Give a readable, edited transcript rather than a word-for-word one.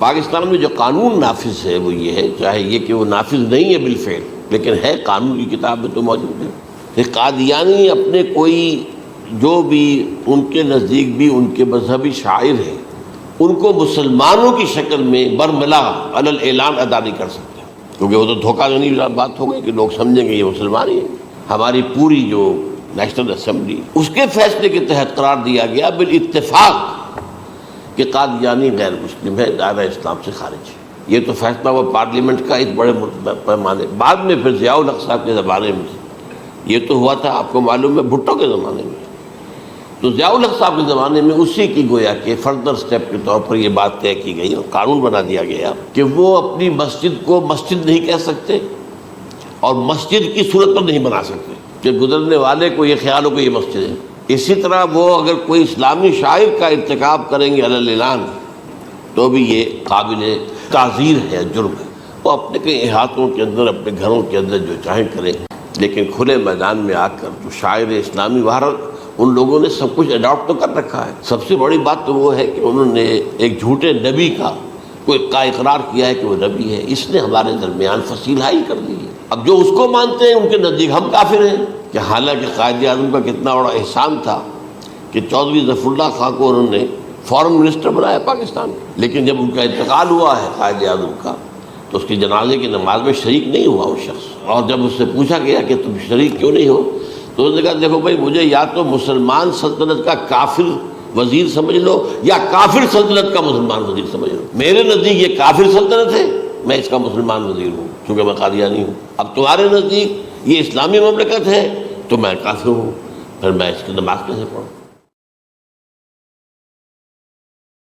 پاکستان میں جو قانون نافذ ہے وہ یہ ہے، چاہے یہ کہ وہ نافذ نہیں ہے بالفعل، لیکن ہے قانون کی کتاب میں تو موجود ہے کہ قادیانی اپنے کوئی جو بھی ان کے نزدیک بھی ان کے مذہبی شاعر ہیں ان کو مسلمانوں کی شکل میں برملا علی الاعلان ادا نہیں کر سکتے، کیونکہ وہ تو دھوکہ دینی بات ہو گئی کہ لوگ سمجھیں گے یہ مسلمان ہی ہیں۔ ہماری پوری جو نیشنل اسمبلی اس کے فیصلے کے تحت قرار دیا گیا بالاتفاق کہ قادیانی غیر مسلم ہے، دائرہ اسلام سے خارج ہے۔ یہ تو فیصلہ وہ پارلیمنٹ کا ایک بڑے پیمانے، بعد میں پھر ضیاء الحق صاحب کے زمانے میں یہ تو ہوا تھا، آپ کو معلوم ہے، بھٹو کے زمانے میں، تو ضیاء الحق صاحب کے زمانے میں اسی کی گویا کہ فردر سٹیپ کے طور پر یہ بات طے کی گئی اور قانون بنا دیا گیا کہ وہ اپنی مسجد کو مسجد نہیں کہہ سکتے اور مسجد کی صورت پر نہیں بنا سکتے کہ گزرنے والے کو یہ خیال ہو کہ یہ مسجد ہے۔ اسی طرح وہ اگر کوئی اسلامی شاعر کا ارتکاب کریں گے علی الاعلان تو بھی یہ قابل تعزیر ہے، جرم ہے۔ وہ اپنے کئی احاطوں کے اندر، اپنے گھروں کے اندر جو چاہیں کریں، لیکن کھلے میدان میں آ کر جو شاعر اسلامی بہرحال ان لوگوں نے سب کچھ اڈاپٹ تو کر رکھا ہے۔ سب سے بڑی بات تو وہ ہے کہ انہوں نے ایک جھوٹے نبی کا اقرار کیا ہے کہ وہ نبی ہے، اس نے ہمارے درمیان فصیل ہائی کر دی ہے۔ اب جو اس کو مانتے ہیں ان کے نزدیک ہم کافر ہیں، کہ حالانکہ قائد اعظم کا کتنا بڑا احسان تھا کہ چودھری ظفر اللہ خان کو انہوں نے فارن منسٹر بنایا پاکستان میں، لیکن جب ان کا انتقال ہوا ہے قائد اعظم کا تو اس کی جنازے کی نماز میں شریک نہیں ہوا وہ شخص، اور جب اس سے پوچھا گیا کہ تم شریک کیوں نہیں ہو تو انہوں نے کہا دیکھو بھائی، مجھے یا تو مسلمان سلطنت کا کافر وزیر سمجھ لو یا کافر سلطنت کا مسلمان وزیر سمجھ لو، میرے نزدیک یہ کافر سلطنت ہے، میں اس کا مسلمان وزیر ہوں چونکہ میں قادیانی ہوں۔ اب تمہارے نزدیک یہ اسلامی مملکت ہے تو میں کافر ہوں، پھر میں اس کی نماز کیسے پڑھوں؟